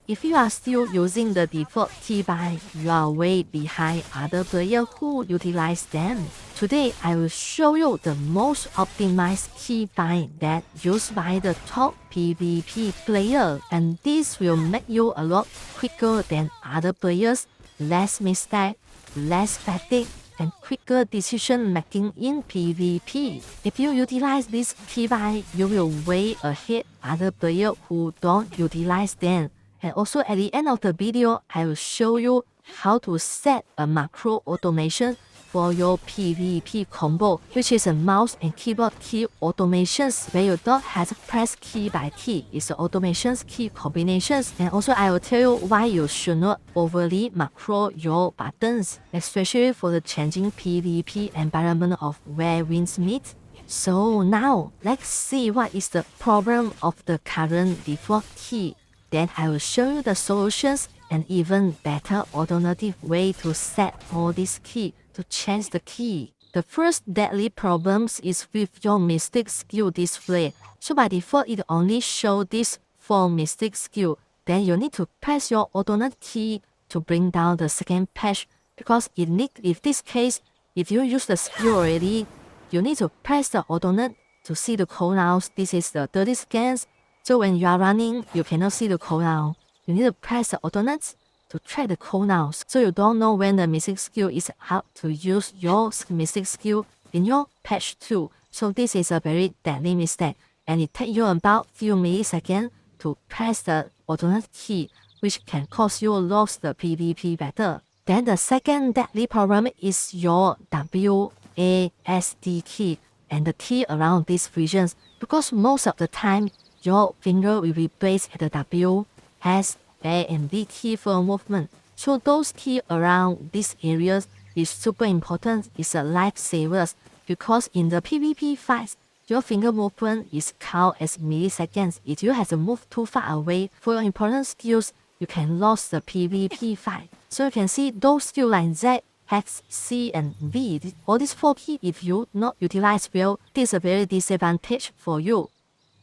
if you are still using the default keybind, you are way behind other players who utilize them. Today, I will show you the most optimized keybind that used by the top PvP player, and this will make you a lot quicker than other players, less mistake, less fatigue, and quicker decision making in PvP. If you utilize this keybind, you will way ahead other players who don't utilize them. And also at the end of the video, I will show you how to set a macro automation for your PvP combo, which is a mouse and keyboard key automations where you don't have to press key by key. It's the automations key combinations. And also I will tell you why you should not overly macro your buttons, especially for the changing PvP environment of where wins meet. So now, let's see what is the problem of the current default key. Then I will show you the solutions and even better alternative way to set all these keys to change the key. The first deadly problem is with your mystic skill display. So by default, it only shows this for mystic skill. Then you need to press your alternate key to bring down the second patch, because in this case, if you use the skill already, you need to press the alternate to see the cooldowns. This is the 30 seconds. So when you are running, you cannot see the cooldown. You need to press the alternates to track the cooldowns, so you don't know when the mystic skill is out to use your mystic skill in your patch 2. So this is a very deadly mistake, and it takes you about few milliseconds to press the alternate key, which can cause you lose the PvP battle. Then the second deadly problem is your WASD key and the key around these regions, because most of the time your finger will be placed at the W, S, A, and D key for movement. So those keys around these areas is super important. It's a lifesaver, because in the PvP fights, your finger movement is count as milliseconds. If you have to move too far away for your important skills, you can lose the PvP fight. So you can see those skills like Z, X, C, and V. All these 4 keys, if you not utilize well, this is a very disadvantage for you,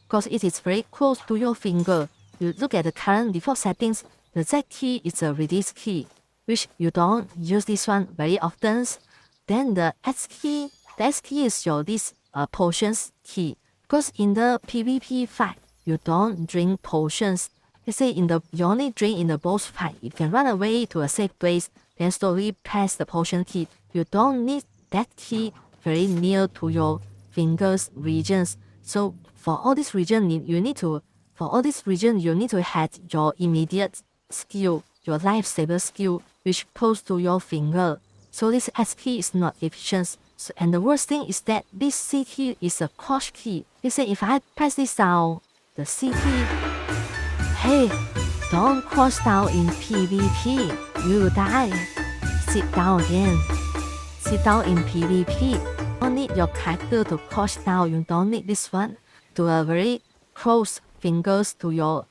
because it is very close to your finger. You look at the current default settings, the Z key is a release key, which you don't use this one very often. Then the S key is your potions key, because in the PvP fight, you don't drink potions. Let's say you only drink in the boss fight. You can run away to a safe place, then slowly press the potion key. You don't need that key very near to your fingers regions. So for all these regions, you need to have your immediate skill, your lifesaver skill, which close to your finger. So this S key is not efficient. So, and the worst thing is that this C key is a crouch key. You say if I press this down, the C key, hey, don't crouch down in PvP, you will die. Sit down again. Sit down in PvP. You don't need your character to crouch down. You don't need this one to a very close fingers to your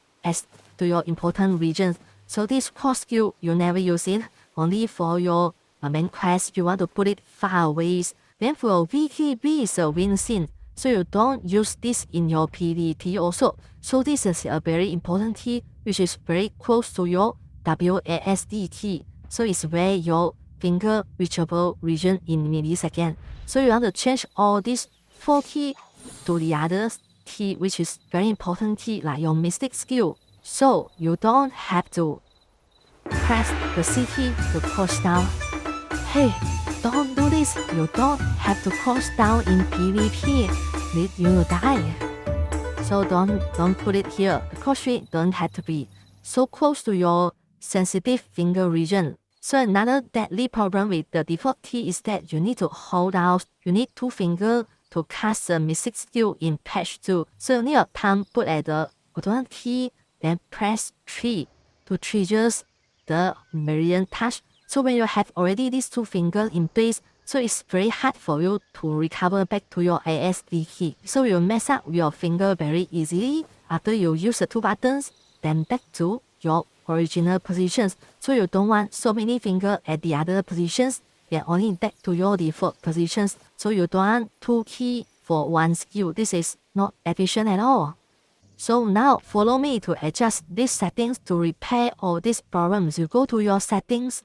important regions. So this cross skill, you never use it. Only for your main quest, you want to put it far away. Then for VKB is a win scene, so you don't use this in your PvP also. So this is a very important key, which is very close to your WASD key. So it's where your finger-reachable region in milliseconds. So you want to change all these 4 keys to the other key, which is very important key, like your mystic skill. So you don't have to press the C key to crouch down. Hey, don't do this. You don't have to crouch down in PvP. You will die. So don't put it here. The crouch rate don't have to be so close to your sensitive finger region. So another deadly problem with the default key is that you need to hold out. You need 2 fingers to cast the mystic skill in patch 2. So you need a thumb put at the alternate key, then press 3 to trigger the Meridian touch. So when you have already these 2 fingers in place, so it's very hard for you to recover back to your ASD key. So you mess up your finger very easily after you use the 2 buttons, then back to your original positions. So you don't want so many fingers at the other positions, then only back to your default positions. So you don't want 2 keys for 1 skill. This is not efficient at all. So now follow me to adjust these settings to repair all these problems. You go to your settings,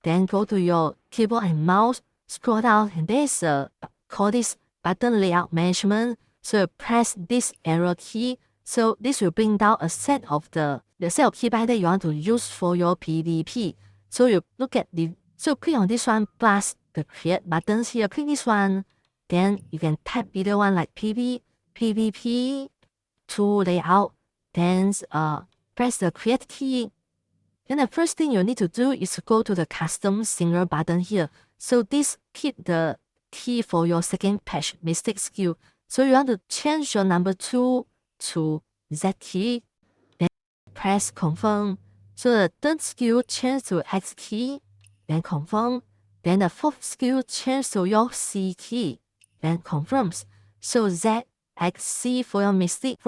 then go to your keyboard and mouse, scroll down, and there's a call this button layout management. So press this arrow key. So this will bring down a set of the set of keybind that you want to use for your PvP. So you look at so click on this one plus the create buttons here. Click this one, then you can type either one like PvP tool layout. Then press the create key. Then the first thing you need to do is to go to the custom singer button here. So this keep the key for your second patch mystic skill. So you want to change your number 2 to Z key. Then press confirm. So the third skill change to X key. Then confirm. Then the fourth skill change to your C key. Then confirms. So Z, X, C for your mystic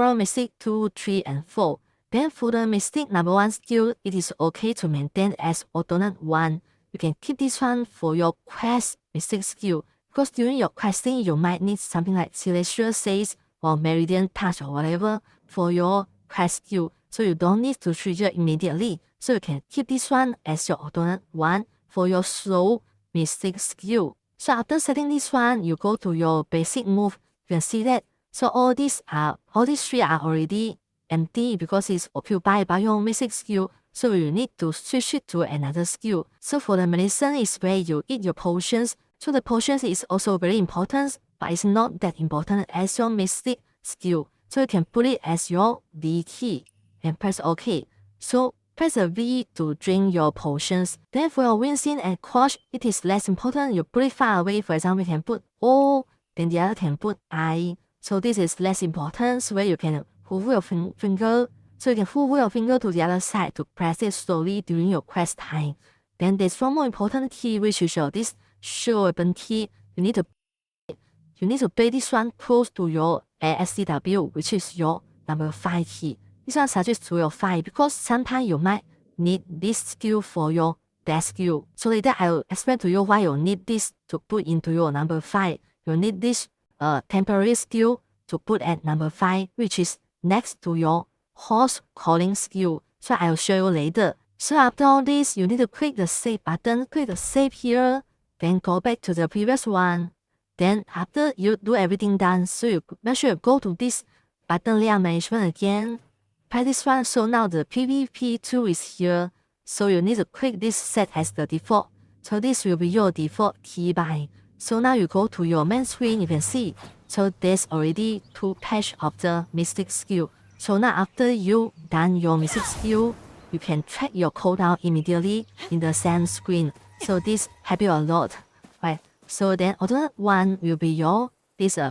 2, 3, and 4. Then for the mystic number 1 skill, it is okay to maintain as alternate 1. You can keep this one for your quest mystic skill, because during your questing, you might need something like Celestial Says or Meridian Touch or whatever for your quest skill. So you don't need to trigger immediately. So you can keep this one as your alternate 1 for your slow mystic skill. So after setting this one, you go to your basic move. You can see that. So all these 3 are already empty because it's occupied by your mystic skill. So you need to switch it to another skill. So for the medicine is where you eat your potions. So the potions is also very important, but it's not that important as your mystic skill. So you can put it as your V key and press OK. So press the V to drink your potions. Then for your Wincing and Quash, it is less important. You put it far away. For example, you can put O, then the other can put I. So this is less important, where you can hover your finger. So you can hover your finger to the other side to press it slowly during your quest time. Then there's one more important key, which is this show weapon key. You need to pay this one close to your ASCW, which is your number 5 key. This one suggests to your 5 because sometimes you might need this skill for your dash skill. So later I will explain to you why you need this to put into your number 5. You need this temporary skill to put at number 5, which is next to your horse calling skill. So I will show you later. So after all this, you need to click the save button, click the save here, then go back to the previous one. Then after you do everything done, so you make sure you go to this button layout management again. Press this one. So now the PvP tool is here. So you need to click this set as the default. So this will be your default keybind. So now you go to your main screen, you can see. So there's already 2 patches of the mystic skill. So now after you done your mystic skill, you can track your cooldown immediately in the same screen. So this helps you a lot, right? So then alternate 1 will be your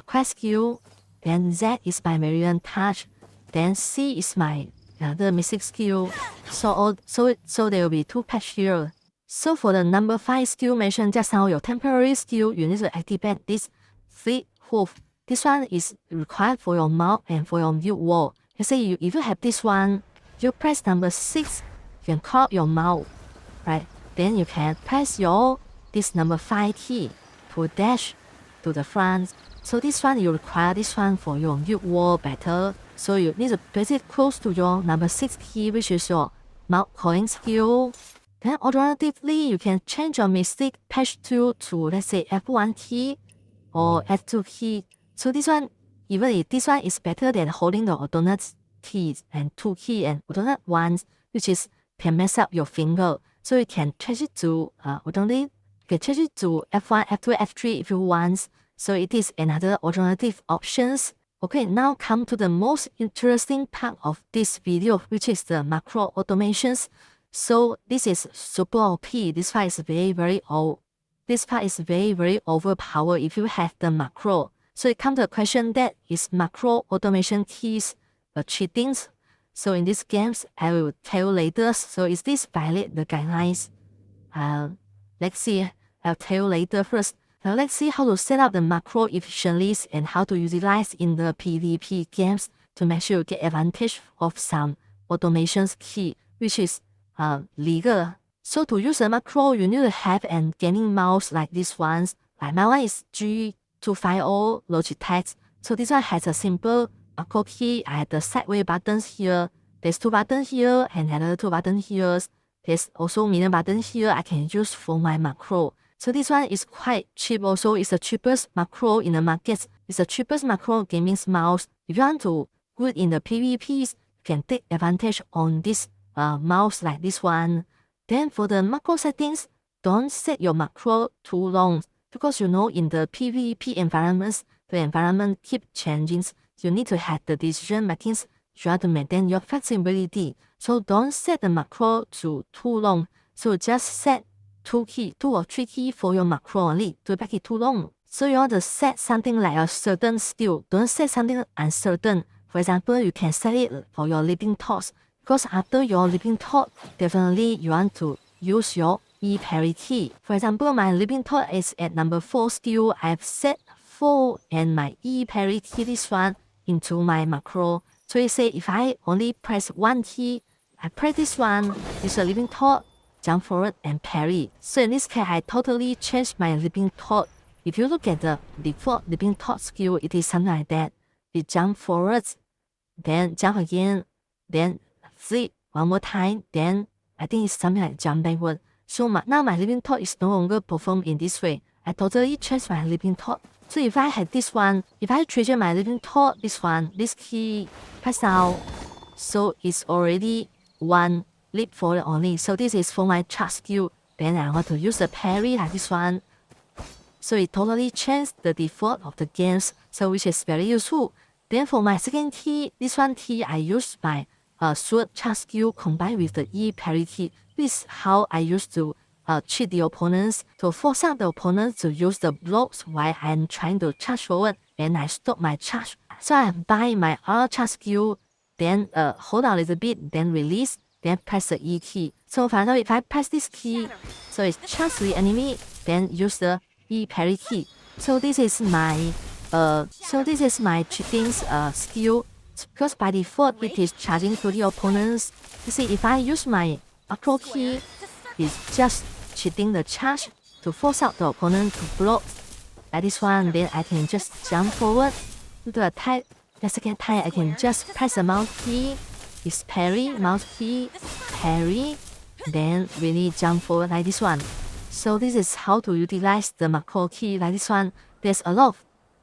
quest skill. Then Z is my Meridian Touch. Then C is my the mystic skill. So there will be 2 patches here. So for the number 5 skill mentioned just now, your temporary skill, you need to activate this Fleet Hoof. This one is required for your mouth and for your mute wall. You say if you have this one, you press number 6, you can call up your mouth, right? Then you can press this number 5 key to dash to the front. So this one you require this one for your mute wall better. So you need to place it close to your number 6 key, which is your mouth calling skill. Then alternatively, you can change your mystic patch 2 to, let's say, F1 key or F2 key. So this one, even if this one is better than holding the alternate keys and 2 key and alternate ones, which is can mess up your finger. So you can change it to F1, F2, F3 if you want. So it is another alternative options. Okay, now come to the most interesting part of this video, which is the macro automations. So this is super OP. This part is very old. This part is very overpowered if you have the macro. So it comes to the question that is macro automation keys cheating? So in these games, I will tell you later. So is this violate the guidelines? Let's see. I'll tell you later first. Now let's see how to set up the macro efficiently and how to utilize in the PvP games to make sure you get advantage of some automations key, which is legal. So to use a macro, you need to have a gaming mouse like this one. Like my one is G250 Logitech. So this one has a simple macro key, I have the sideways buttons here. There's 2 buttons here and another 2 buttons here. There's also medium button here I can use for my macro. So this one is quite cheap also. It's the cheapest macro in the market. It's the cheapest macro gaming mouse. If you want to good in the PvPs, you can take advantage on this mouse like this one. Then for the macro settings, don't set your macro too long because you know in the PvP environments, the environment keep changing. You need to have the decision makings. You have to maintain your flexibility. So don't set the macro to too long. So just set 2 or 3 key for your macro only. Don't make it too long. So you want to set something like a certain skill. Don't set something uncertain. For example, you can set it for your leaping thoughts. Because after your leaping thought, definitely you want to use your E parry key. For example, my leaping thought is at number 4 skill. I've set 4 and my E parry key, this one, into my macro. So you say if I only press 1 key, I press this one, use a leaping thought, jump forward and parry. So in this case, I totally changed my leaping thought. If you look at the default leaping thought skill, it is something like that. We jump forward, then jump again, then flip one more time, then I think it's something like jump backward. So now my leaping thought is no longer performed in this way. I totally changed my leaping thought. So if I had this one, if I trigger my leaping thought, this one, this key, press down, so it's already 1 leap forward only. So this is for my charge skill. Then I want to use the parry like this one. So it totally changed the default of the games, so which is very useful. Then for my second key, this one key I use my sword charge skill combined with the E parry key. This is how I used to cheat the opponents, to force out the opponents to use the blocks while I'm trying to charge forward, and I stop my charge. So I buy my R charge skill, then hold on a little bit, then release, then press the E key. So for example, if I press this key, so it's charge the enemy, then use the E parry key. So this is my cheating skill, because by default it is charging to the opponents. You see, if I use my macro key, it's just cheating the charge to force out the opponent to block. Like this one, then I can just jump forward to the attack. The second time I can just press the mouse key, it's parry, mouse key, parry, then really jump forward like this one. So this is how to utilize the macro key like this one. There's a lot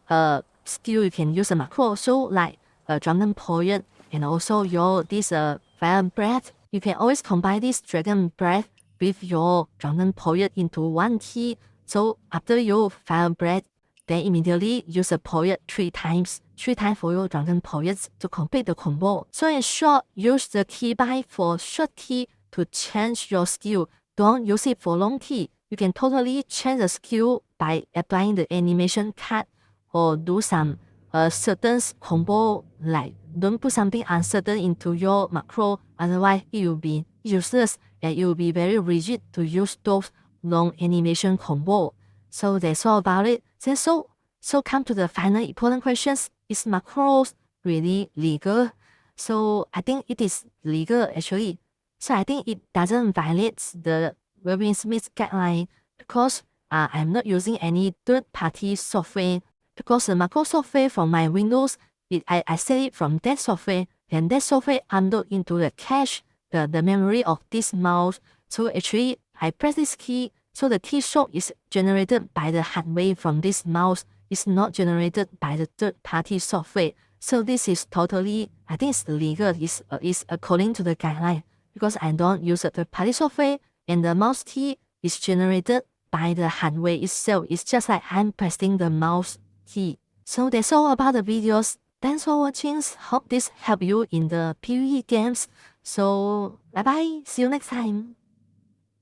of skill you can use the macro, so like Drunken Poet and also your this Fire Breath. You can always combine this Dragon Breath with your Drunken Poet into 1 key. So after your Fire Breath, then immediately use the Poet 3 times. 3 times for your Drunken Poets to complete the combo. So in short, use the Keybind for short key to change your skill. Don't use it for long key. You can totally change the skill by applying the animation cut or do some certain combo, like don't put something uncertain into your macro, otherwise it will be useless and it will be very rigid to use those long animation combo. So that's all about it. Then so come to the final important questions. Is macros really legal? So I think it is legal actually. So I think it doesn't violate the Smith guideline because I'm not using any third-party software. Because the macro software from my Windows, I set it from that software, and that software unload into the cache, the memory of this mouse. So actually, I press this key, so the keystroke is generated by the hardware from this mouse. It's not generated by the third-party software. So this is totally, I think it's legal, it's according to the guideline. Because I don't use the third-party software, and the mouse key is generated by the hardware itself. It's just like I'm pressing the mouse key. So that's all about the videos. Thanks for watching. Hope this helped you in the PvE games. So bye bye. See you next time.